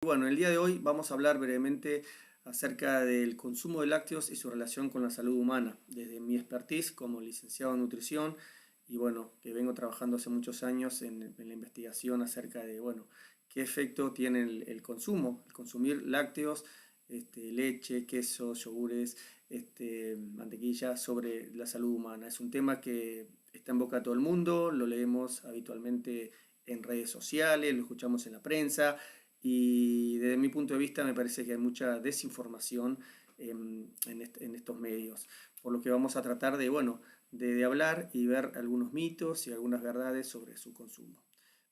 Bueno, el día de hoy vamos a hablar brevemente acerca del consumo de lácteos y su relación con la salud humana, desde mi expertise como licenciado en nutrición y bueno, que vengo trabajando hace muchos años en la investigación acerca de, bueno, qué efecto tiene el consumo, el consumir lácteos, leche, quesos, yogures, mantequilla sobre la salud humana. Es un tema que está en boca de todo el mundo, lo leemos habitualmente en redes sociales, lo escuchamos en la prensa y desde mi punto de vista me parece que hay mucha desinformación en estos medios, por lo que vamos a tratar de, bueno, de hablar y ver algunos mitos y algunas verdades sobre su consumo.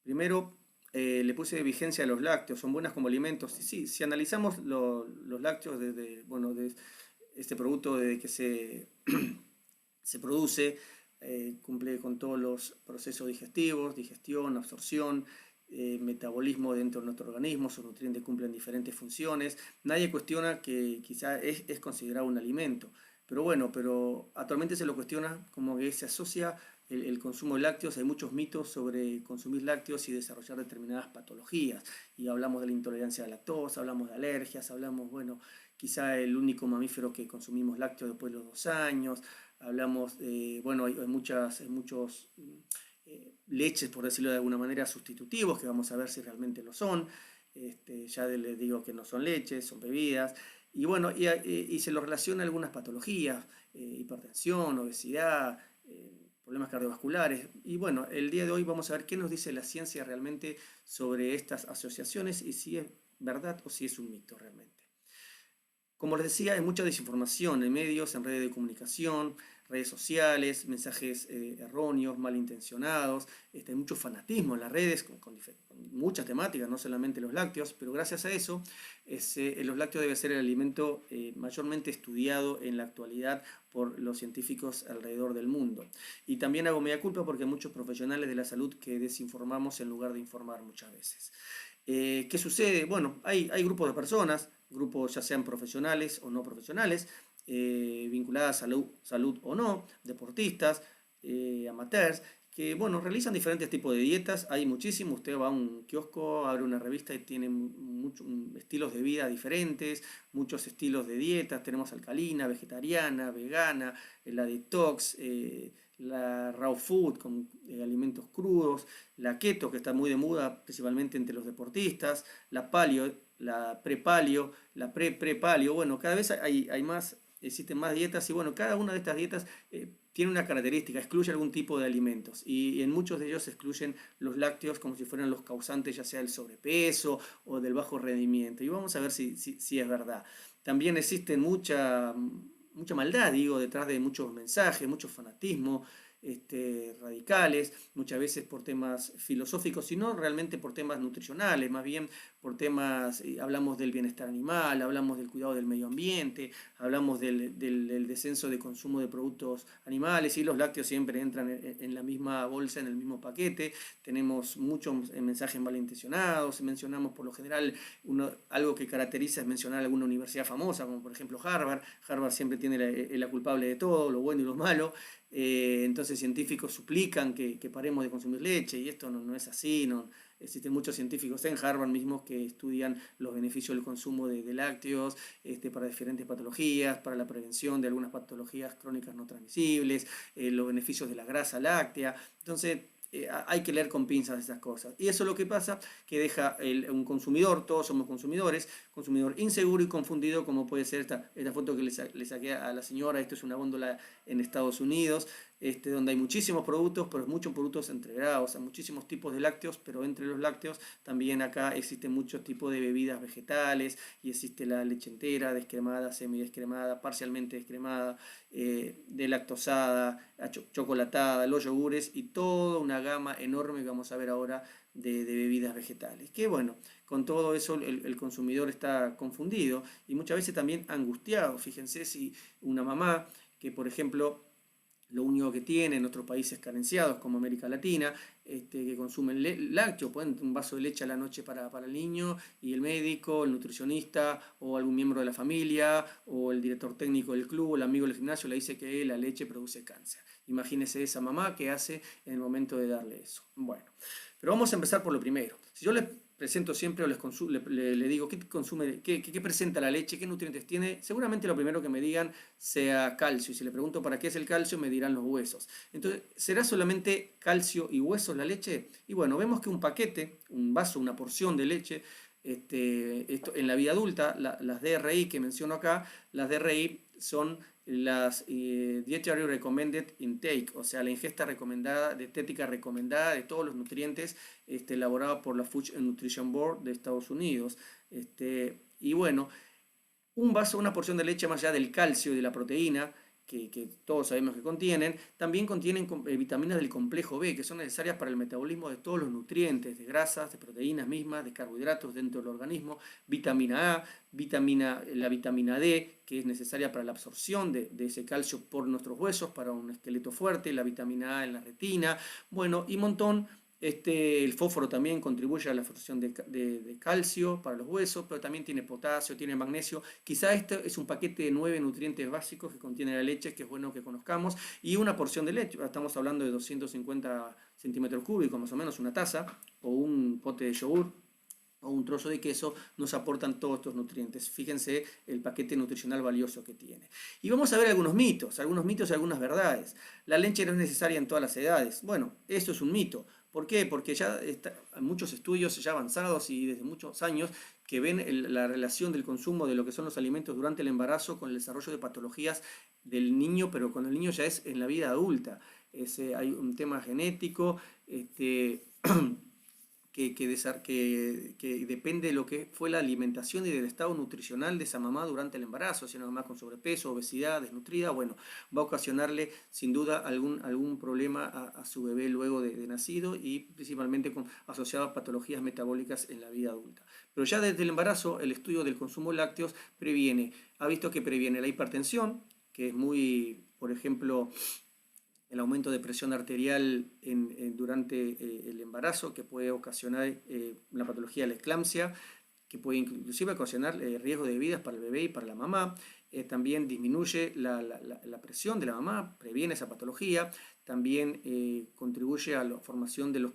Primero, le puse vigencia a los lácteos, son buenas como alimentos. Y sí, si analizamos los lácteos desde, bueno, de este producto desde que se produce, cumple con todos los procesos digestivos, digestión, absorción, metabolismo dentro de nuestro organismo, sus nutrientes cumplen diferentes funciones. Nadie cuestiona que quizá es considerado un alimento, pero bueno, pero actualmente se lo cuestiona como que se asocia el consumo de lácteos. Hay muchos mitos sobre consumir lácteos y desarrollar determinadas patologías. Y hablamos de la intolerancia a la lactosa, hablamos de alergias, hablamos, bueno, quizá el único mamífero que consumimos lácteos después de los 2 años. Hablamos, bueno, hay muchos leches, por decirlo de alguna manera, sustitutivos, que vamos a ver si realmente lo son. Ya les digo que no son leches, son bebidas. Y bueno, y se lo relaciona a algunas patologías, hipertensión, obesidad, problemas cardiovasculares. Y bueno, el día de hoy vamos a ver qué nos dice la ciencia realmente sobre estas asociaciones y si es verdad o si es un mito realmente. Como les decía, hay mucha desinformación en medios, en redes de comunicación, redes sociales, mensajes erróneos, malintencionados, hay mucho fanatismo en las redes con muchas temáticas, no solamente los lácteos, pero gracias a eso los lácteos debe ser el alimento mayormente estudiado en la actualidad por los científicos alrededor del mundo. Y también hago media culpa porque hay muchos profesionales de la salud que desinformamos en lugar de informar muchas veces. ¿Qué sucede? Bueno, hay grupos de personas, grupos ya sean profesionales o no profesionales, vinculadas a salud o no, deportistas, amateurs, que bueno, realizan diferentes tipos de dietas. Hay muchísimos. Usted va a un kiosco, abre una revista y tiene estilos de vida diferentes, muchos estilos de dietas. Tenemos alcalina, vegetariana, vegana, la detox, la raw food con alimentos crudos, la keto, que está muy de moda principalmente entre los deportistas, la paleo, la pre-paleo, la pre-pre-paleo. Bueno, cada vez hay más, existen más dietas y bueno, cada una de estas dietas tiene una característica, excluye algún tipo de alimentos y en muchos de ellos se excluyen los lácteos como si fueran los causantes ya sea del sobrepeso o del bajo rendimiento. Y vamos a ver si es verdad. También existe mucha maldad, digo, detrás de muchos mensajes, mucho fanatismo, radicales, muchas veces por temas filosóficos, sino realmente por temas nutricionales, más bien por temas, hablamos del bienestar animal, hablamos del cuidado del medio ambiente, hablamos del descenso de consumo de productos animales y los lácteos siempre entran en la misma bolsa, en el mismo paquete. Tenemos muchos mensajes malintencionados, mencionamos por lo general algo que caracteriza es mencionar alguna universidad famosa, como por ejemplo Harvard. Harvard siempre tiene la culpable de todo, lo bueno y lo malo. Entonces científicos suplican que paremos de consumir leche y esto no es así. Existen muchos científicos en Harvard mismos que estudian los beneficios del consumo de lácteos para diferentes patologías, para la prevención de algunas patologías crónicas no transmisibles, los beneficios de la grasa láctea. Entonces hay que leer con pinzas esas cosas. Y eso es lo que pasa, que deja un consumidor, todos somos consumidores, consumidor inseguro y confundido, como puede ser esta foto que le saqué a la señora. Esto es una góndola en Estados Unidos, donde hay muchísimos productos, pero muchos productos entregados, hay muchísimos tipos de lácteos, pero entre los lácteos también acá existen muchos tipos de bebidas vegetales y existe la leche entera, descremada, semidescremada, parcialmente descremada, delactosada, chocolatada, los yogures y toda una gama enorme que vamos a ver ahora de bebidas vegetales. Que bueno, con todo eso el consumidor está confundido y muchas veces también angustiado. Fíjense si una mamá que por ejemplo lo único que tiene en otros países carenciados como América Latina, que consumen lácteos, ponen un vaso de leche a la noche para el niño y el médico, el nutricionista o algún miembro de la familia o el director técnico del club o el amigo del gimnasio le dice que la leche produce cáncer. Imagínese esa mamá que hace en el momento de darle eso. Bueno, pero vamos a empezar por lo primero. Si yo le presento siempre o le digo, ¿qué consume, qué presenta la leche? ¿Qué nutrientes tiene? Seguramente lo primero que me digan sea calcio. Y si le pregunto para qué es el calcio, me dirán los huesos. Entonces, ¿será solamente calcio y huesos la leche? Y bueno, vemos que un paquete, un vaso, una porción de leche, esto, en la vida adulta, las DRI que menciono acá, las DRI son las Dietary Recommended Intake, o sea, la ingesta recomendada, dietética recomendada de todos los nutrientes, elaborada por la Food and Nutrition Board de Estados Unidos. Y bueno, un vaso, una porción de leche más allá del calcio y de la proteína, que todos sabemos que contienen, también contienen vitaminas del complejo B, que son necesarias para el metabolismo de todos los nutrientes, de grasas, de proteínas mismas, de carbohidratos dentro del organismo, vitamina A, la vitamina D, que es necesaria para la absorción de ese calcio por nuestros huesos, para un esqueleto fuerte, la vitamina A en la retina, bueno, y un montón. El fósforo también contribuye a la absorción de calcio para los huesos, pero también tiene potasio, tiene magnesio. Quizá este es un paquete de 9 nutrientes básicos que contiene la leche, que es bueno que conozcamos, y una porción de leche, estamos hablando de 250 centímetros cúbicos, más o menos una taza, o un pote de yogur, o un trozo de queso, nos aportan todos estos nutrientes. Fíjense el paquete nutricional valioso que tiene. Y vamos a ver algunos mitos y algunas verdades. La leche no es necesaria en todas las edades. Bueno, esto es un mito. ¿Por qué? Porque ya hay muchos estudios ya avanzados y desde muchos años que ven la relación del consumo de lo que son los alimentos durante el embarazo con el desarrollo de patologías del niño, pero cuando el niño ya es en la vida adulta. Hay un tema genético, que depende de lo que fue la alimentación y del estado nutricional de esa mamá durante el embarazo. Si una mamá con sobrepeso, obesidad, desnutrida, bueno, va a ocasionarle sin duda algún problema a su bebé luego de nacido, y principalmente asociado a patologías metabólicas en la vida adulta. Pero ya desde el embarazo, el estudio del consumo de lácteos ha visto que previene la hipertensión, que es muy, por ejemplo, el aumento de presión arterial durante el embarazo, que puede ocasionar la patología de la eclampsia, que puede inclusive ocasionar riesgo de vidas para el bebé y para la mamá. También disminuye la presión de la mamá, previene esa patología. También contribuye a la formación de los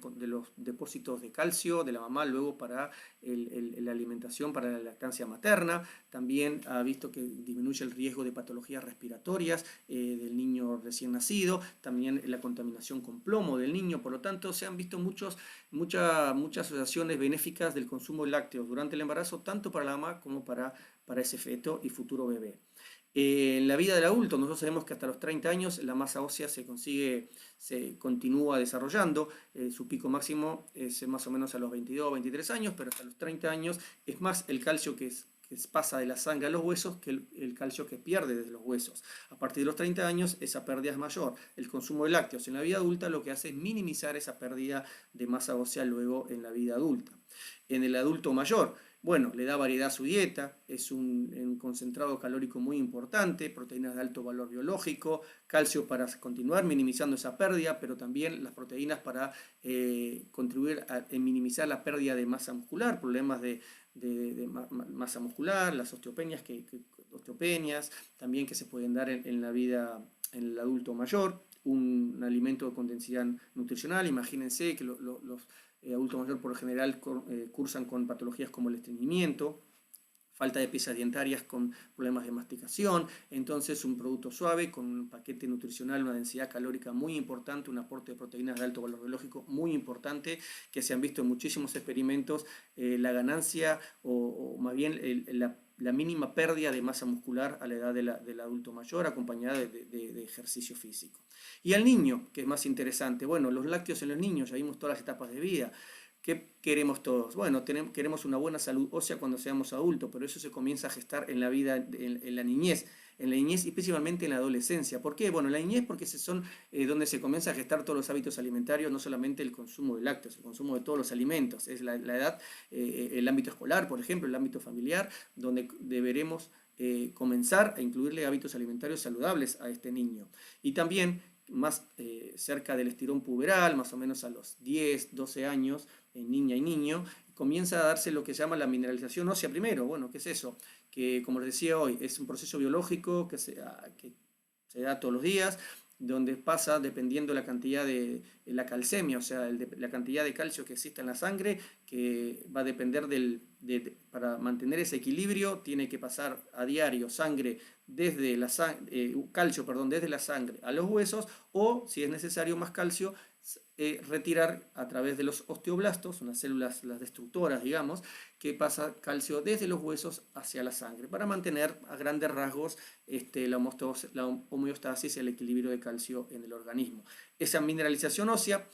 depósitos de calcio de la mamá luego para la alimentación, para la lactancia materna. También ha visto que disminuye el riesgo de patologías respiratorias del niño recién nacido. También la contaminación con plomo del niño. Por lo tanto, se han visto muchas asociaciones benéficas del consumo de lácteos durante el embarazo, tanto para la mamá como para ese feto y futuro bebé. En la vida del adulto, nosotros sabemos que hasta los 30 años la masa ósea se continúa desarrollando. Su pico máximo es más o menos a los 22 o 23 años, pero hasta los 30 años es más el calcio que pasa de la sangre a los huesos que el calcio que pierde desde los huesos. A partir de los 30 años esa pérdida es mayor. El consumo de lácteos en la vida adulta lo que hace es minimizar esa pérdida de masa ósea luego en la vida adulta. En el adulto mayor, bueno, le da variedad a su dieta, es un concentrado calórico muy importante, proteínas de alto valor biológico, calcio para continuar minimizando esa pérdida, pero también las proteínas para contribuir a minimizar la pérdida de masa muscular, problemas de masa muscular, las osteopenias, también que se pueden dar en la vida, en el adulto mayor. Un alimento con densidad nutricional, imagínense que los adultos mayores por lo general cursan con patologías como el estreñimiento, falta de piezas dientarias con problemas de masticación. Entonces un producto suave con un paquete nutricional, una densidad calórica muy importante, un aporte de proteínas de alto valor biológico muy importante, que se han visto en muchísimos experimentos, la ganancia o más bien la mínima pérdida de masa muscular a la edad del adulto mayor, acompañada de ejercicio físico. Y al niño, que es más interesante, bueno, los lácteos en los niños, ya vimos todas las etapas de vida. ¿Qué queremos todos? Bueno, queremos una buena salud ósea cuando seamos adultos, pero eso se comienza a gestar en la vida, en la niñez y principalmente en la adolescencia. ¿Por qué? Bueno, en la niñez porque son donde se comienza a gestar todos los hábitos alimentarios, no solamente el consumo de lácteos, el consumo de todos los alimentos. Es la edad, el ámbito escolar, por ejemplo, el ámbito familiar, donde deberemos comenzar a incluirle hábitos alimentarios saludables a este niño. Y también más cerca del estirón puberal, más o menos a los 10, 12 años, en niña y niño, comienza a darse lo que se llama la mineralización ósea primero. Bueno, ¿qué es eso? Que, como les decía hoy, es un proceso biológico que se da todos los días, donde pasa dependiendo la cantidad de la calcemia, o sea, la cantidad de calcio que existe en la sangre, que va a depender para mantener ese equilibrio, tiene que pasar a diario sangre desde calcio, perdón, desde la sangre a los huesos, o si es necesario más calcio, retirar a través de los osteoblastos, unas células, las destructoras, digamos, que pasa calcio desde los huesos hacia la sangre, para mantener a grandes rasgos la homeostasis, el equilibrio de calcio en el organismo. Esa mineralización ósea,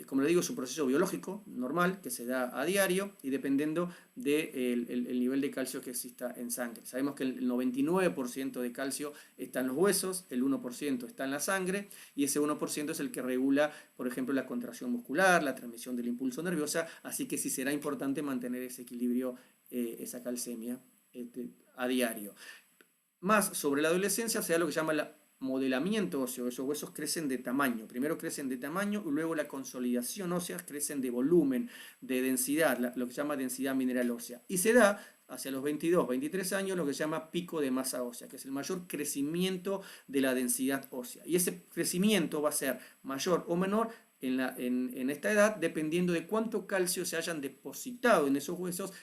como le digo, es un proceso biológico normal que se da a diario y dependiendo del nivel de calcio que exista en sangre. Sabemos que el 99% de calcio está en los huesos, el 1% está en la sangre y ese 1% es el que regula, por ejemplo, la contracción muscular, la transmisión del impulso nerviosa, así que sí será importante mantener ese equilibrio, esa calcemia a diario. Más sobre la adolescencia se da lo que se llama la modelamiento óseo. Esos huesos crecen de tamaño. Primero crecen de tamaño y luego la consolidación ósea crecen de volumen, de densidad, lo que se llama densidad mineral ósea. Y se da hacia los 22, 23 años lo que se llama pico de masa ósea, que es el mayor crecimiento de la densidad ósea. Y ese crecimiento va a ser mayor o menor en esta edad dependiendo de cuánto calcio se hayan depositado en esos huesos,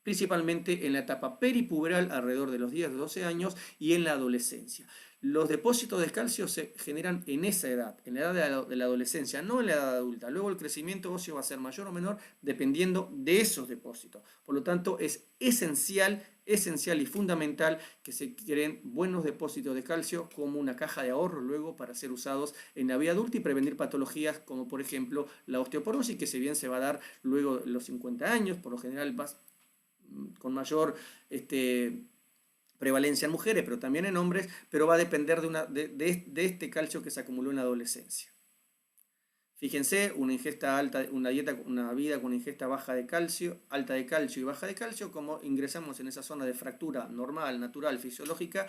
principalmente en la etapa peripuberal alrededor de los 10 o 12 años y en la adolescencia. Los depósitos de calcio se generan en esa edad, en la edad de la adolescencia, no en la edad adulta. Luego el crecimiento óseo va a ser mayor o menor dependiendo de esos depósitos. Por lo tanto, es esencial y fundamental que se creen buenos depósitos de calcio como una caja de ahorro luego para ser usados en la vida adulta y prevenir patologías como por ejemplo la osteoporosis, que si bien se va a dar luego de los 50 años, por lo general con mayor prevalencia en mujeres, pero también en hombres, pero va a depender de este calcio que se acumuló en la adolescencia. Fíjense, una ingesta alta, una vida con ingesta baja de calcio, alta de calcio y baja de calcio, como ingresamos en esa zona de fractura normal, natural, fisiológica,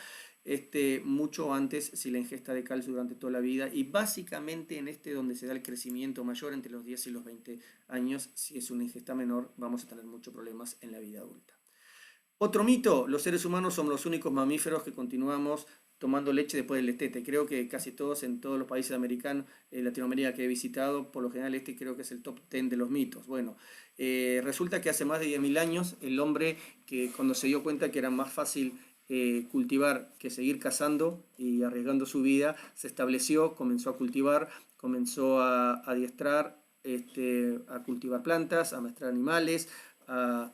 mucho antes si la ingesta de calcio durante toda la vida, y básicamente en donde se da el crecimiento mayor entre los 10 y los 20 años, si es una ingesta menor, vamos a tener muchos problemas en la vida adulta. Otro mito, los seres humanos somos los únicos mamíferos que continuamos tomando leche después del destete. Creo que casi todos en todos los países americanos, Latinoamérica que he visitado, por lo general creo que es el top 10 de los mitos. Bueno, resulta que hace más de 10.000 años el hombre, que cuando se dio cuenta que era más fácil cultivar que seguir cazando y arriesgando su vida, se estableció, comenzó a cultivar, comenzó a adiestrar, a cultivar plantas, a amaestrar animales, a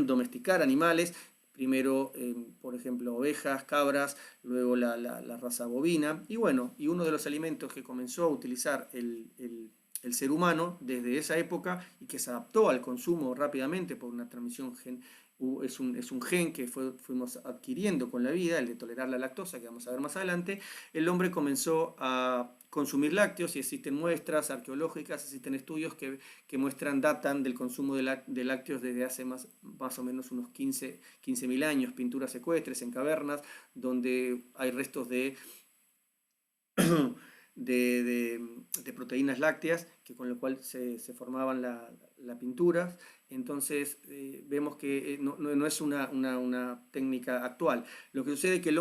domesticar animales, primero, por ejemplo, ovejas, cabras, luego la raza bovina, y bueno, y uno de los alimentos que comenzó a utilizar el ser humano desde esa época y que se adaptó al consumo rápidamente por una transmisión es un gen que fuimos adquiriendo con la vida, el de tolerar la lactosa, que vamos a ver más adelante. El hombre comenzó a consumir lácteos y existen muestras arqueológicas, existen estudios que datan del consumo de lácteos desde hace más o menos unos 15.000 años, pinturas ecuestres en cavernas, donde hay restos de proteínas lácteas, con lo cual se formaban la pintura. Entonces vemos que no es una técnica actual. Lo que sucede es que el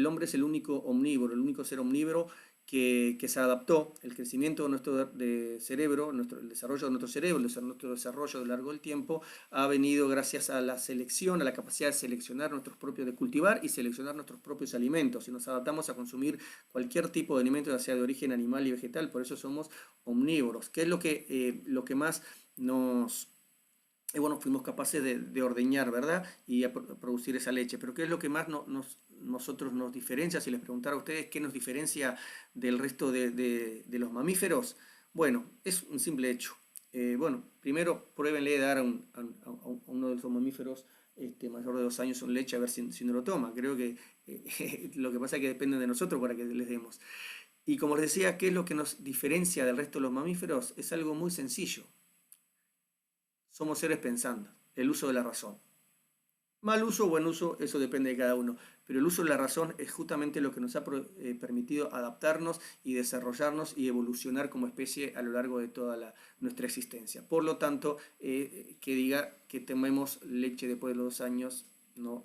hombre es el único omnívoro, el único ser omnívoro que se adaptó. El crecimiento de nuestro cerebro, el desarrollo de nuestro cerebro, nuestro desarrollo a lo largo del tiempo ha venido gracias a la selección, a la capacidad de seleccionar de cultivar y seleccionar nuestros propios alimentos. Y nos adaptamos a consumir cualquier tipo de alimento, ya sea de origen animal y vegetal, por eso somos omnívoros. ¿Qué es lo que más fuimos capaces de ordeñar, ¿verdad? Y a producir esa leche. Pero ¿qué es lo que más nosotros nos diferencia? Si les preguntara a ustedes qué nos diferencia del resto de los mamíferos, bueno, es un simple hecho. Primero pruébenle de dar a uno de los mamíferos mayor de 2 años una leche a ver si no lo toma. Creo que lo que pasa es que depende de nosotros para que les demos. Y como les decía, ¿qué es lo que nos diferencia del resto de los mamíferos? Es algo muy sencillo. Somos seres pensando, el uso de la razón. Mal uso o buen uso, eso depende de cada uno, pero el uso de la razón es justamente lo que nos ha permitido adaptarnos y desarrollarnos y evolucionar como especie a lo largo de toda nuestra existencia. Por lo tanto, que diga que tomemos leche después de los 2 años no,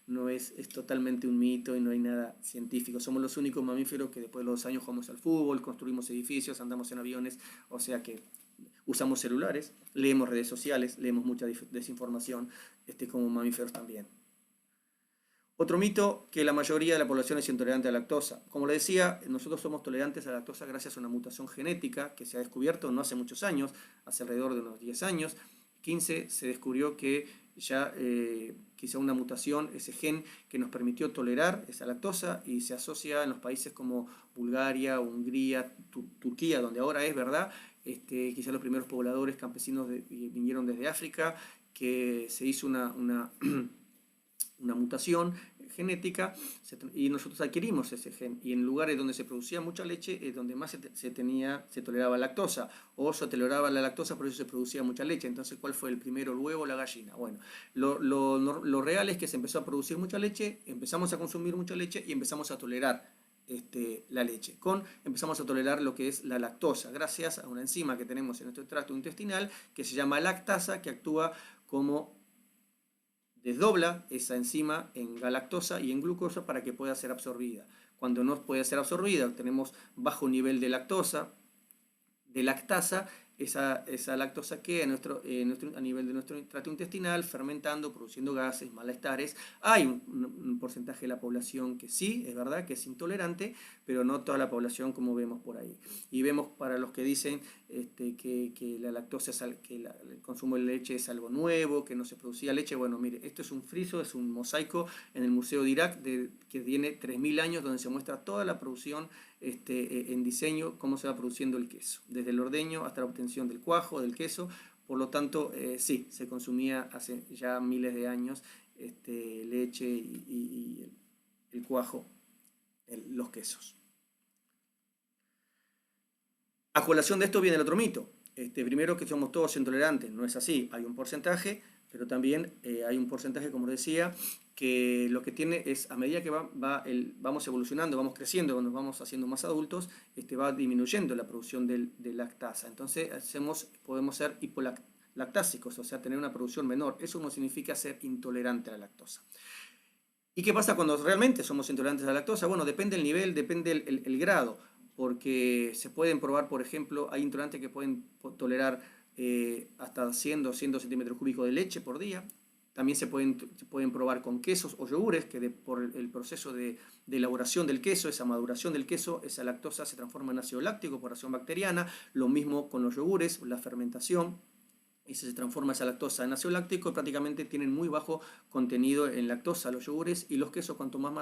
no es totalmente un mito y no hay nada científico. Somos los únicos mamíferos que después de los años jugamos al fútbol, construimos edificios, andamos en aviones, o sea que usamos celulares, leemos redes sociales, leemos mucha desinformación, como mamíferos también. Otro mito, que la mayoría de la población es intolerante a la lactosa. Como le decía, nosotros somos tolerantes a la lactosa gracias a una mutación genética que se ha descubierto no hace muchos años, hace alrededor de unos 10 años, 15, se descubrió que ya quizá una mutación, ese gen que nos permitió tolerar esa lactosa, y se asocia en los países como Bulgaria, Hungría, Turquía, donde ahora es, ¿verdad? Quizá los primeros pobladores campesinos vinieron desde África, que se hizo una mutación genética y nosotros adquirimos ese gen, y en lugares donde se producía mucha leche es donde más se toleraba lactosa, o se toleraba la lactosa, por eso se producía mucha leche. Entonces, ¿cuál fue el primero, el huevo o la gallina? Bueno, lo real es que se empezó a producir mucha leche, empezamos a consumir mucha leche y empezamos a tolerar la leche. Empezamos a tolerar lo que es la lactosa, gracias a una enzima que tenemos en nuestro tracto intestinal que se llama lactasa, que actúa como desdobla esa enzima en galactosa y en glucosa para que pueda ser absorbida. Cuando no puede ser absorbida, tenemos bajo nivel de lactasa, esa lactosa queda a nivel de nuestro tracto intestinal, fermentando, produciendo gases, malestares. Hay un porcentaje de la población que sí, es verdad, que es intolerante, pero no toda la población como vemos por ahí. Y vemos para los que dicen que la lactosa, el consumo de leche es algo nuevo, que no se producía leche. Bueno, mire, esto es un friso, es un mosaico en el Museo de Irak que tiene 3000 años, donde se muestra toda la producción en diseño, cómo se va produciendo el queso, desde el ordeño hasta la obtención del cuajo, del queso. Por lo tanto, sí, se consumía hace ya miles de años leche y el cuajo, los quesos. A colación de esto viene el otro mito. Primero, que somos todos intolerantes. No es así, hay un porcentaje, pero también hay un porcentaje, como decía, que lo que tiene es, a medida que vamos evolucionando, vamos creciendo, cuando nos vamos haciendo más adultos, va disminuyendo la producción de lactasa. Entonces podemos ser hipolactásicos, o sea, tener una producción menor. Eso no significa ser intolerante a la lactosa. ¿Y qué pasa cuando realmente somos intolerantes a la lactosa? Bueno, depende el nivel, depende el grado, porque se pueden probar, por ejemplo, hay intolerantes que pueden tolerar hasta 100, 200 centímetros cúbicos de leche por día. También se pueden probar con quesos o yogures, que por el proceso de elaboración del queso, esa maduración del queso, esa lactosa se transforma en ácido láctico por acción bacteriana. Lo mismo con los yogures, la fermentación, y se transforma esa lactosa en ácido láctico, y prácticamente tienen muy bajo contenido en lactosa los yogures, y los quesos, cuanto más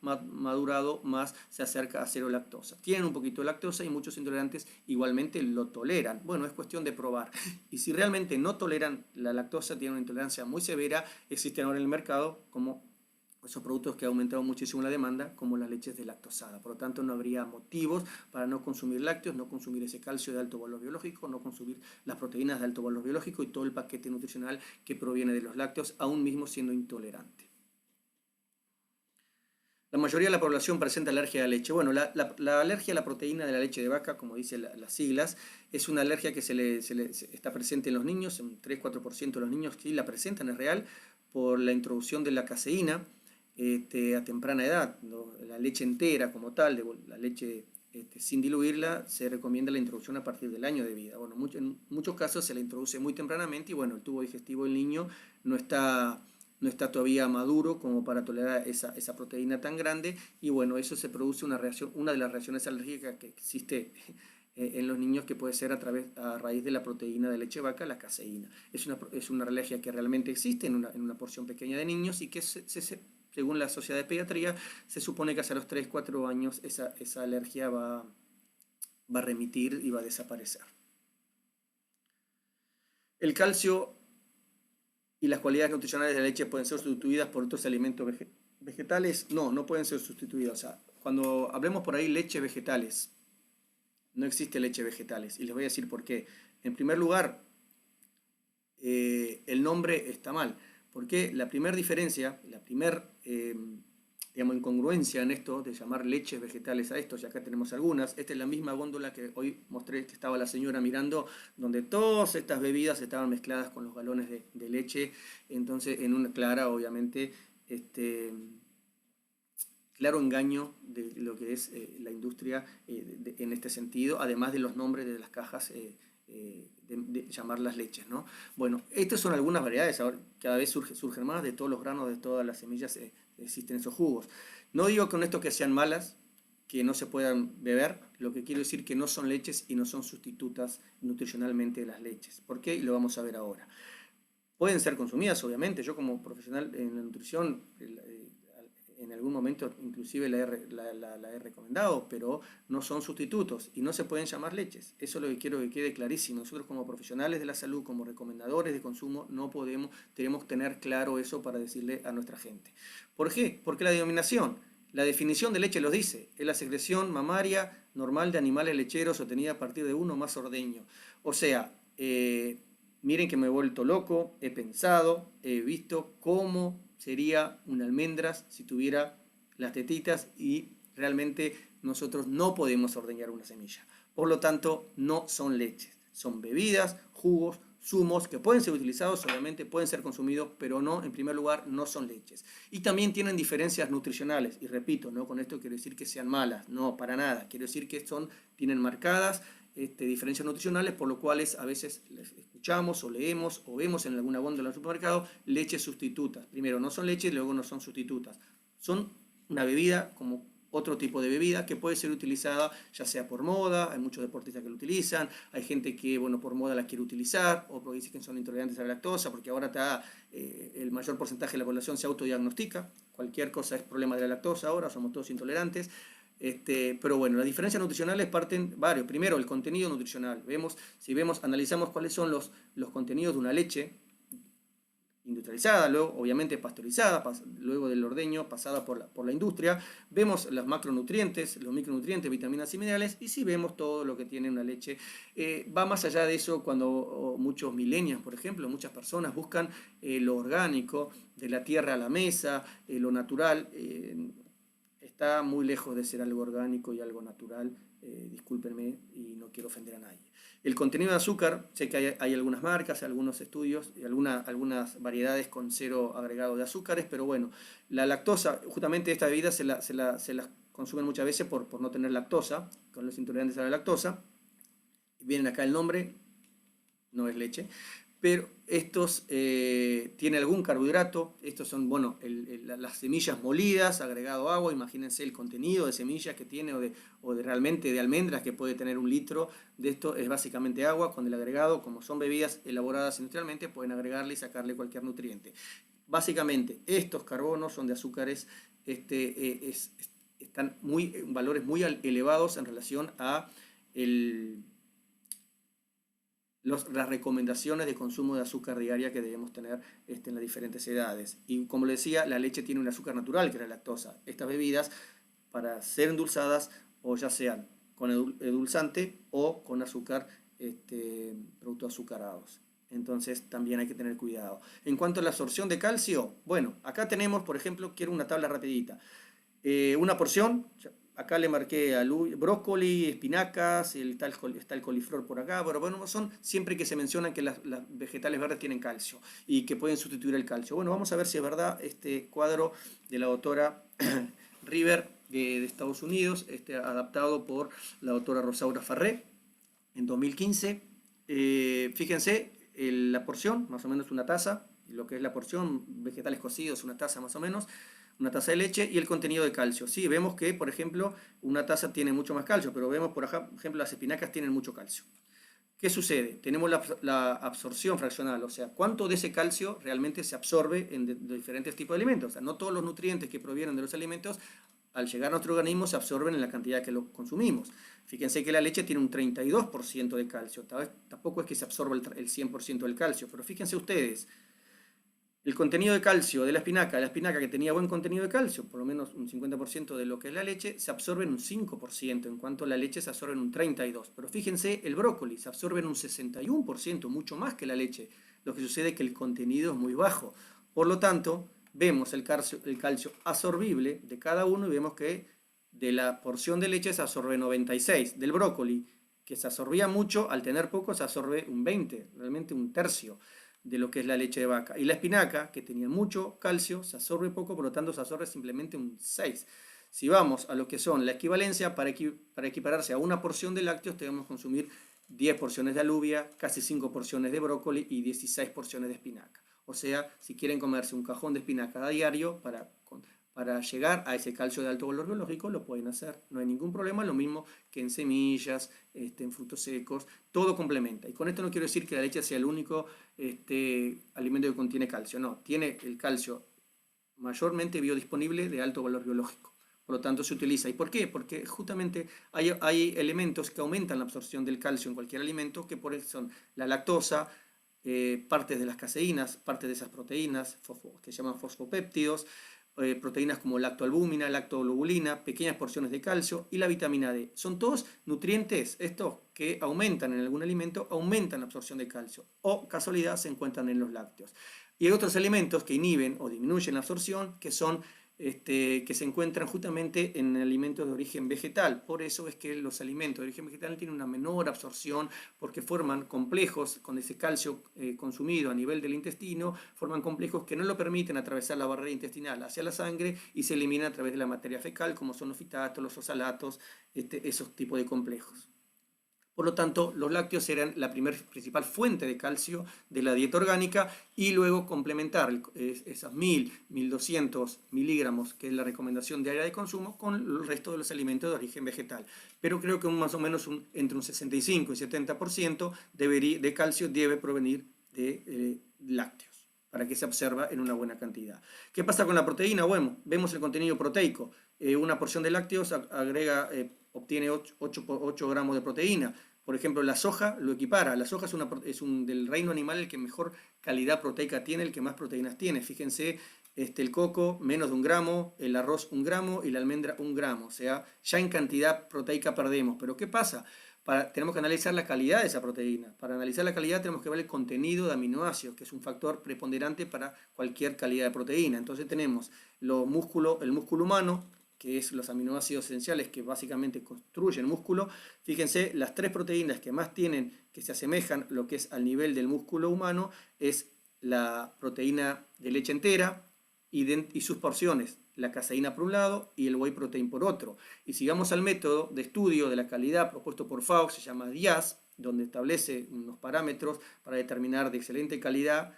madurado, más se acerca a cero lactosa. Tienen un poquito de lactosa y muchos intolerantes igualmente lo toleran. Bueno, es cuestión de probar. Y si realmente no toleran la lactosa, tienen una intolerancia muy severa, existen ahora en el mercado como esos productos que ha aumentado muchísimo la demanda, como las leches deslactosadas. Por lo tanto, no habría motivos para no consumir lácteos, no consumir ese calcio de alto valor biológico, no consumir las proteínas de alto valor biológico y todo el paquete nutricional que proviene de los lácteos, aún mismo siendo intolerante. La mayoría de la población presenta alergia a la leche. Bueno, la alergia a la proteína de la leche de vaca, como dicen las siglas, es una alergia que está presente en los niños, en 3-4% de los niños sí la presentan, es real, por la introducción de la caseína a temprana edad. ¿No? La leche entera como tal, la leche sin diluirla, se recomienda la introducción a partir del año de vida. Bueno, en muchos casos se la introduce muy tempranamente y bueno, el tubo digestivo del niño no está todavía maduro como para tolerar esa proteína tan grande, y bueno, eso se produce una de las reacciones alérgicas que existe en los niños, que puede ser a raíz de la proteína de leche vaca, la caseína. Es una alergia que realmente existe en una porción pequeña de niños, y que según la Sociedad de Pediatría, se supone que hasta los 3-4 años esa alergia va a remitir y va a desaparecer. El calcio y las cualidades nutricionales de la leche pueden ser sustituidas por otros alimentos vegetales. No pueden ser sustituidas. O sea, cuando hablemos por ahí leche vegetales, no existe leche vegetales. Y les voy a decir por qué. En primer lugar, el nombre está mal. Porque la primera diferencia, digamos, incongruencia en esto de llamar leches vegetales a estos, y acá tenemos algunas. Esta es la misma góndola que hoy mostré, que estaba la señora mirando, donde todas estas bebidas estaban mezcladas con los galones de leche, entonces en una clara, obviamente, claro engaño de lo que es la industria en este sentido, además de los nombres de las cajas de llamarlas leches, ¿no? Bueno, estas son algunas variedades, ahora cada vez surgen más de todos los granos, de todas las semillas, existen esos jugos. No digo con esto que sean malas, que no se puedan beber, lo que quiero decir que no son leches y no son sustitutas nutricionalmente de las leches. ¿Por qué? Y lo vamos a ver ahora. Pueden ser consumidas, obviamente, yo como profesional en la nutrición, en algún momento inclusive la he recomendado, pero no son sustitutos y no se pueden llamar leches. Eso es lo que quiero que quede clarísimo. Nosotros como profesionales de la salud, como recomendadores de consumo, no podemos, tenemos que tener claro eso para decirle a nuestra gente. ¿Por qué? Porque la definición de leche los dice, es la secreción mamaria normal de animales lecheros obtenida a partir de uno o más ordeño. O sea, miren que me he vuelto loco, he pensado, he visto cómo sería una almendras si tuviera las tetitas y realmente nosotros no podemos ordeñar una semilla. Por lo tanto, no son leches, son bebidas, jugos, zumos que pueden ser utilizados, obviamente pueden ser consumidos, pero no, en primer lugar, no son leches. Y también tienen diferencias nutricionales, y repito, no con esto quiero decir que sean malas, no, para nada, quiero decir que tienen marcadas diferencias nutricionales, por lo cual a veces escuchamos o leemos o vemos en alguna góndola del supermercado leches sustitutas. Primero, no son leches, luego no son sustitutas. Son una bebida como otro tipo de bebida que puede ser utilizada ya sea por moda, hay muchos deportistas que lo utilizan, hay gente que, bueno, por moda la quiere utilizar, o porque dicen que son intolerantes a la lactosa, porque ahora el mayor porcentaje de la población se autodiagnostica, cualquier cosa es problema de la lactosa ahora, somos todos intolerantes. Pero bueno, las diferencias nutricionales parten varios. Primero, el contenido nutricional. Analizamos cuáles son los contenidos de una leche industrializada, luego obviamente pasteurizada, luego del ordeño, pasada por la industria. Vemos los macronutrientes, los micronutrientes, vitaminas y minerales, y sí vemos todo lo que tiene una leche. Va más allá de eso cuando muchos millennials, por ejemplo, muchas personas buscan lo orgánico, de la tierra a la mesa, lo natural. Está muy lejos de ser algo orgánico y algo natural, discúlpenme y no quiero ofender a nadie. El contenido de azúcar, sé que hay algunas marcas, algunos estudios y algunas variedades con cero agregado de azúcares, pero bueno, la lactosa, justamente esta bebida se las consumen muchas veces por no tener lactosa, con los intolerantes a la lactosa. Vienen acá el nombre, no es leche. Pero estos tienen algún carbohidrato, estos son, bueno, las semillas molidas, agregado agua, imagínense el contenido de semillas que tiene o de realmente de almendras que puede tener 1 litro de esto, es básicamente agua con el agregado, como son bebidas elaboradas industrialmente, pueden agregarle y sacarle cualquier nutriente. Básicamente, estos carbonos son de azúcares, están valores muy elevados en relación a las recomendaciones de consumo de azúcar diaria que debemos tener en las diferentes edades. Y como les decía, la leche tiene un azúcar natural, que es la lactosa. Estas bebidas, para ser endulzadas, o ya sean con edulzante o con azúcar, productos azucarados. Entonces también hay que tener cuidado. En cuanto a la absorción de calcio, bueno, acá tenemos, por ejemplo, quiero una tabla rapidita. Una porción, acá le marqué a brócoli, espinacas, está el coliflor por acá, pero bueno, son siempre que se mencionan que las vegetales verdes tienen calcio y que pueden sustituir el calcio. Bueno, vamos a ver si es verdad este cuadro de la doctora River de Estados Unidos, adaptado por la doctora Rosaura Farré en 2015. Fíjense, la porción, más o menos una taza, lo que es la porción, vegetales cocidos, una taza más o menos, una taza de leche y el contenido de calcio. Sí, vemos que, por ejemplo, una taza tiene mucho más calcio, pero vemos, por ejemplo, las espinacas tienen mucho calcio. ¿Qué sucede? Tenemos la absorción fraccional, o sea, cuánto de ese calcio realmente se absorbe en diferentes tipos de alimentos. O sea, no todos los nutrientes que provienen de los alimentos, al llegar a nuestro organismo, se absorben en la cantidad que lo consumimos. Fíjense que la leche tiene un 32% de calcio. Tampoco es que se absorba el 100% del calcio, pero fíjense ustedes, el contenido de calcio de la espinaca que tenía buen contenido de calcio, por lo menos un 50% de lo que es la leche, se absorbe en un 5%, en cuanto la leche se absorbe en un 32%. Pero fíjense, el brócoli se absorbe en un 61%, mucho más que la leche. Lo que sucede es que el contenido es muy bajo. Por lo tanto, vemos el calcio absorbible de cada uno y vemos que de la porción de leche se absorbe 96. Del brócoli, que se absorbía mucho, al tener poco se absorbe un 20, realmente un tercio de lo que es la leche de vaca. Y la espinaca, que tenía mucho calcio, se absorbe poco, por lo tanto se absorbe simplemente un 6. Si vamos a lo que son la equivalencia, para equipararse a una porción de lácteos tenemos que consumir 10 porciones de alubia, casi 5 porciones de brócoli y 16 porciones de espinaca. O sea, si quieren comerse un cajón de espinaca a diario para llegar a ese calcio de alto valor biológico, lo pueden hacer. No hay ningún problema, lo mismo que en semillas, en frutos secos, todo complementa. Y con esto no quiero decir que la leche sea el único alimento que contiene calcio. No, tiene el calcio mayormente biodisponible de alto valor biológico. Por lo tanto, se utiliza. ¿Y por qué? Porque justamente hay elementos que aumentan la absorción del calcio en cualquier alimento, que por eso son la lactosa, partes de las caseínas, partes de esas proteínas que se llaman fosfopéptidos, proteínas como lactoalbúmina, lactoglobulina, pequeñas porciones de calcio y la vitamina D. Son todos nutrientes, estos que aumentan en algún alimento, aumentan la absorción de calcio o casualidad se encuentran en los lácteos. Y hay otros elementos que inhiben o disminuyen la absorción, que son que se encuentran justamente en alimentos de origen vegetal. Por eso es que los alimentos de origen vegetal tienen una menor absorción porque forman complejos con ese calcio consumido a nivel del intestino, forman complejos que no lo permiten atravesar la barrera intestinal hacia la sangre y se eliminan a través de la materia fecal, como son los fitatos, los oxalatos, esos tipos de complejos. Por lo tanto, los lácteos eran la principal fuente de calcio de la dieta orgánica y luego complementar esas 1000, 1200 miligramos, que es la recomendación diaria de consumo, con el resto de los alimentos de origen vegetal. Pero creo que más o menos entre un 65 y 70% de calcio debe provenir de lácteos, para que se observa en una buena cantidad. ¿Qué pasa con la proteína? Bueno, vemos el contenido proteico. Una porción de lácteos obtiene 8 gramos de proteína. Por ejemplo, la soja lo equipara. La soja es del reino animal el que mejor calidad proteica tiene, el que más proteínas tiene. Fíjense, el coco menos de 1 gramo, el arroz 1 gramo y la almendra 1 gramo. O sea, ya en cantidad proteica perdemos. Pero ¿qué pasa? Tenemos que analizar la calidad de esa proteína. Para analizar la calidad tenemos que ver el contenido de aminoácidos, que es un factor preponderante para cualquier calidad de proteína. Entonces tenemos el músculo humano, que es los aminoácidos esenciales que básicamente construyen músculo. Fíjense, las 3 proteínas que más tienen, que se asemejan lo que es al nivel del músculo humano, es la proteína de leche entera y sus porciones, la caseína por un lado y el whey protein por otro. Y si vamos al método de estudio de la calidad propuesto por FAO, se llama DIAS, donde establece unos parámetros para determinar de excelente calidad,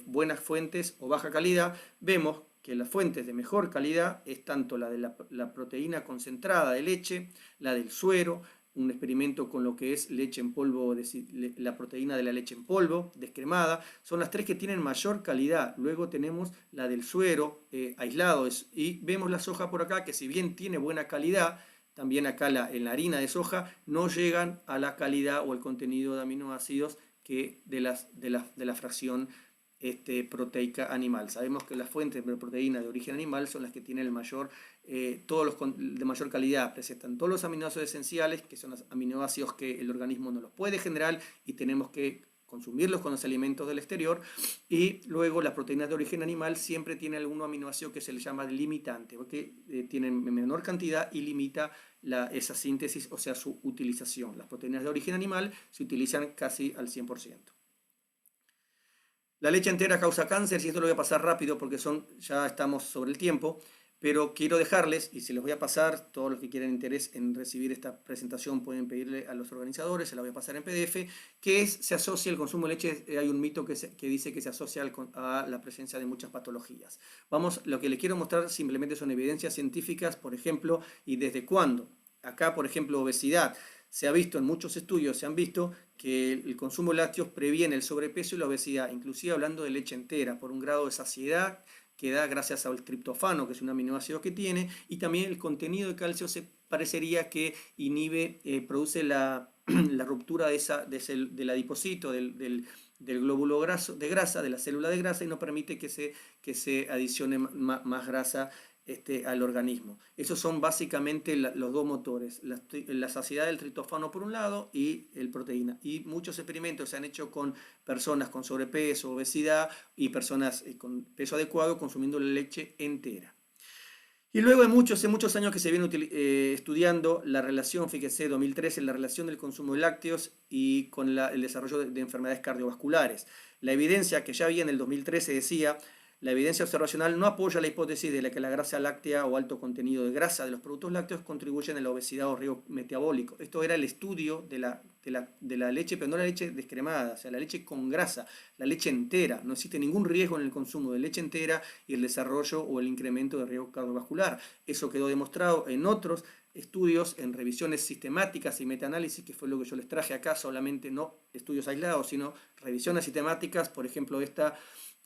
buenas fuentes o baja calidad, vemos que las fuentes de mejor calidad es tanto la de la proteína concentrada de leche, la del suero, un experimento con lo que es leche en polvo, la proteína de la leche en polvo, descremada, son las 3 que tienen mayor calidad. Luego tenemos la del suero aislado y vemos la soja por acá que si bien tiene buena calidad, también acá en la harina de soja no llegan a la calidad o el contenido de aminoácidos que de la fracción proteica animal. Sabemos que las fuentes de proteína de origen animal son las que tienen el mayor, de mayor calidad, presentan todos los aminoácidos esenciales, que son los aminoácidos que el organismo no los puede generar y tenemos que consumirlos con los alimentos del exterior. Y luego las proteínas de origen animal siempre tienen algún aminoácido que se le llama limitante, porque tienen menor cantidad y limita esa síntesis, o sea, su utilización. Las proteínas de origen animal se utilizan casi al 100%. La leche entera causa cáncer, y esto lo voy a pasar rápido porque ya estamos sobre el tiempo, pero quiero dejarles, y se los voy a pasar, todos los que quieran interés en recibir esta presentación pueden pedirle a los organizadores, se la voy a pasar en PDF, se asocia el consumo de leche, hay un mito que dice que se asocia a la presencia de muchas patologías. Lo que les quiero mostrar simplemente son evidencias científicas, por ejemplo, y desde cuándo. Acá, por ejemplo, obesidad. Se ha visto en muchos estudios, se han visto que el consumo de lácteos previene el sobrepeso y la obesidad, inclusive hablando de leche entera, por un grado de saciedad que da gracias al triptofano, que es un aminoácido que tiene, y también el contenido de calcio se parecería que produce la ruptura del adipocito, del glóbulo de grasa, de la célula de grasa, y no permite que se adicione más grasa al organismo. Esos son básicamente los dos motores, la saciedad del triptófano por un lado y el proteína. Y muchos experimentos se han hecho con personas con sobrepeso, obesidad y personas con peso adecuado consumiendo la leche entera. Y luego hace muchos años que se viene estudiando la relación, fíjese, 2013, la relación del consumo de lácteos y con el desarrollo de enfermedades cardiovasculares. La evidencia que ya había en el 2013 decía: la evidencia observacional no apoya la hipótesis de que la grasa láctea o alto contenido de grasa de los productos lácteos contribuyen a la obesidad o riesgo metabólico. Esto era el estudio de la leche, pero no la leche descremada, o sea, la leche con grasa, la leche entera. No existe ningún riesgo en el consumo de leche entera y el desarrollo o el incremento de riesgo cardiovascular. Eso quedó demostrado en otros estudios, en revisiones sistemáticas y metaanálisis, que fue lo que yo les traje acá, solamente no estudios aislados, sino revisiones sistemáticas, por ejemplo esta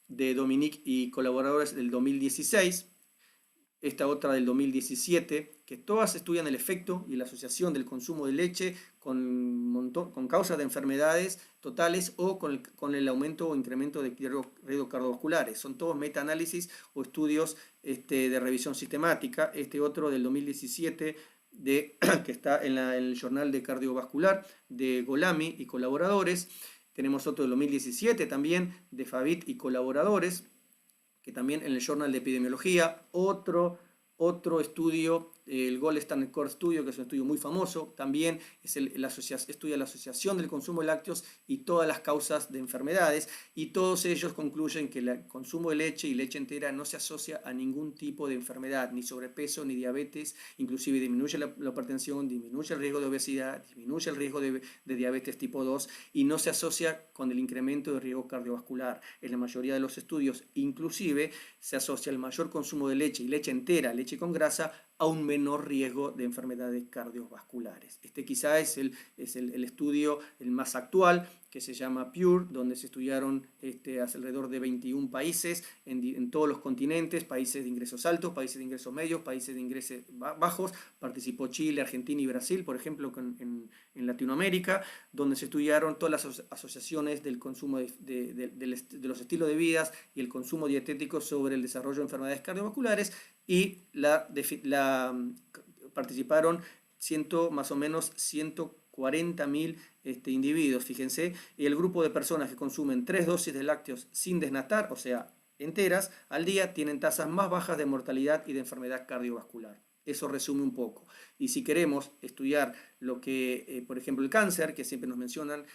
de Dominique y colaboradores del 2016, esta otra del 2017, que todas estudian el efecto y la asociación del consumo de leche con causas de enfermedades totales o con el aumento o incremento de riesgos cardiovasculares. Son todos metaanálisis o estudios de revisión sistemática. Este otro del 2017 que está en el Journal de Cardiovascular de Golami y colaboradores. Tenemos otro del 2017 también de Favit y colaboradores, que también en el Journal de Epidemiología. Otro estudio, el Gold Standard Core Studio, que es un estudio muy famoso, también estudia la asociación del consumo de lácteos y todas las causas de enfermedades, y todos ellos concluyen que el consumo de leche y leche entera no se asocia a ningún tipo de enfermedad, ni sobrepeso, ni diabetes, inclusive disminuye la hipertensión, disminuye el riesgo de obesidad, disminuye el riesgo de diabetes tipo 2 y no se asocia con el incremento de riesgo cardiovascular. En la mayoría de los estudios, inclusive, se asocia el mayor consumo de leche y leche entera, leche con grasa, a un menor riesgo de enfermedades cardiovasculares. Este quizá es el estudio el más actual, que se llama PURE, donde se estudiaron alrededor de 21 países en todos los continentes, países de ingresos altos, países de ingresos medios, países de ingresos bajos. Participó Chile, Argentina y Brasil, por ejemplo, en Latinoamérica, donde se estudiaron todas las asociaciones del consumo de los estilos de vida y el consumo dietético sobre el desarrollo de enfermedades cardiovasculares, y participaron más o menos 140.000 individuos, fíjense, y el grupo de personas que consumen 3 dosis de lácteos sin desnatar, o sea, enteras, al día, tienen tasas más bajas de mortalidad y de enfermedad cardiovascular. Eso resume un poco. Y si queremos estudiar lo que, por ejemplo, el cáncer, que siempre nos mencionar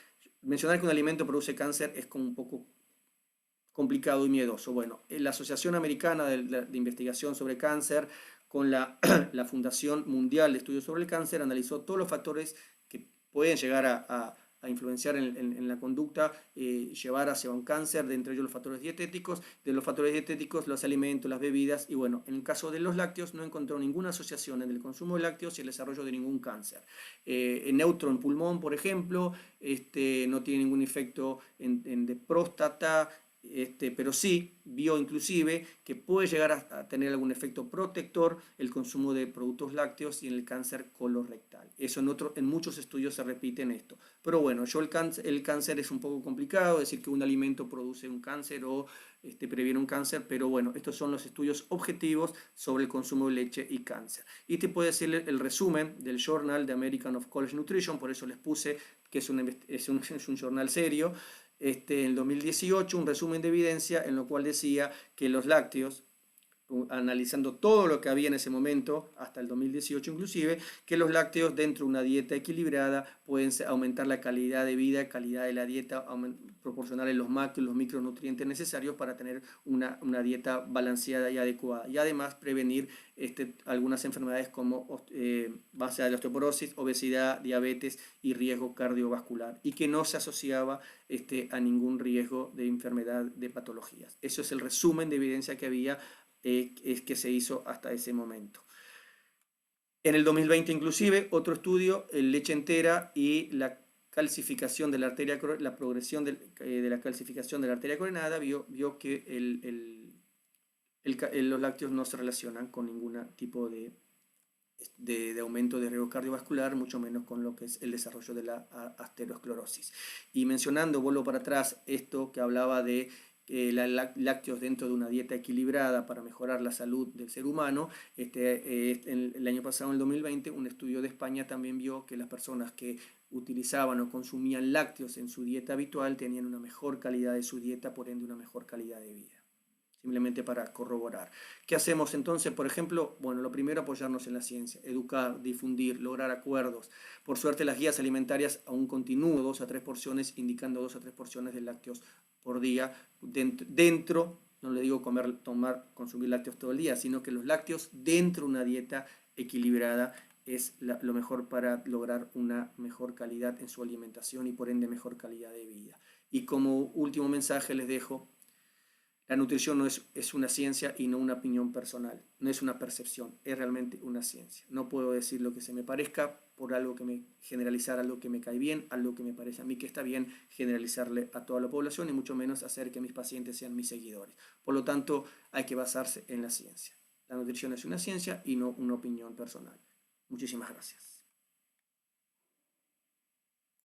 que un alimento produce cáncer es como un poco complicado y miedoso. Bueno, la Asociación Americana de Investigación sobre Cáncer con la Fundación Mundial de Estudios sobre el Cáncer analizó todos los factores que pueden llegar a influenciar en la conducta, llevar hacia un cáncer, de entre ellos los factores dietéticos, de los factores dietéticos, los alimentos, las bebidas, y bueno, en el caso de los lácteos no encontró ninguna asociación entre el consumo de lácteos y el desarrollo de ningún cáncer. Neutro en pulmón, por ejemplo, no tiene ningún efecto de próstata, pero sí vio inclusive que puede llegar a tener algún efecto protector el consumo de productos lácteos y en el cáncer colorectal. Eso en muchos estudios se repite en esto. Pero bueno, el cáncer es un poco complicado, decir que un alimento produce un cáncer o previene un cáncer, pero bueno, estos son los estudios objetivos sobre el consumo de leche y cáncer. Y te puedo decir el resumen del Journal de American of College Nutrition, por eso les puse que es un journal serio. En 2018 un resumen de evidencia en lo cual decía que los lácteos, analizando todo lo que había en ese momento, hasta el 2018 inclusive, que los lácteos dentro de una dieta equilibrada pueden aumentar la calidad de vida, calidad de la dieta, proporcionarle los macros y los micronutrientes necesarios para tener una dieta balanceada y adecuada, y además prevenir algunas enfermedades como base de la osteoporosis, obesidad, diabetes y riesgo cardiovascular, y que no se asociaba a ningún riesgo de enfermedad, de patologías. Eso es el resumen de evidencia que había, que se hizo hasta ese momento. En el 2020 inclusive otro estudio, leche entera y la calcificación de la arteria, la progresión de la calcificación de la arteria coronada, vio que los lácteos no se relacionan con ningún tipo de aumento de riesgo cardiovascular, mucho menos con lo que es el desarrollo de la aterosclerosis. Y mencionando, vuelvo para atrás, esto que hablaba de lácteos dentro de una dieta equilibrada para mejorar la salud del ser humano. El año pasado, en el 2020, un estudio de España también vio que las personas que utilizaban o consumían lácteos en su dieta habitual tenían una mejor calidad de su dieta, por ende una mejor calidad de vida. Simplemente para corroborar. ¿Qué hacemos entonces? Por ejemplo, bueno, lo primero, apoyarnos en la ciencia, educar, difundir, lograr acuerdos. Por suerte, las guías alimentarias aún continúan 2 a 3 porciones, indicando 2 a 3 porciones de lácteos por día dentro, no le digo consumir lácteos todo el día, sino que los lácteos dentro de una dieta equilibrada es lo mejor para lograr una mejor calidad en su alimentación y por ende mejor calidad de vida. Y como último mensaje les dejo: la nutrición no es una ciencia y no una opinión personal, no es una percepción, es realmente una ciencia. No puedo decir lo que se me parezca por algo generalizar algo que me cae bien, algo que me parece a mí que está bien, generalizarle a toda la población y mucho menos hacer que mis pacientes sean mis seguidores. Por lo tanto, hay que basarse en la ciencia. La nutrición es una ciencia y no una opinión personal. Muchísimas gracias.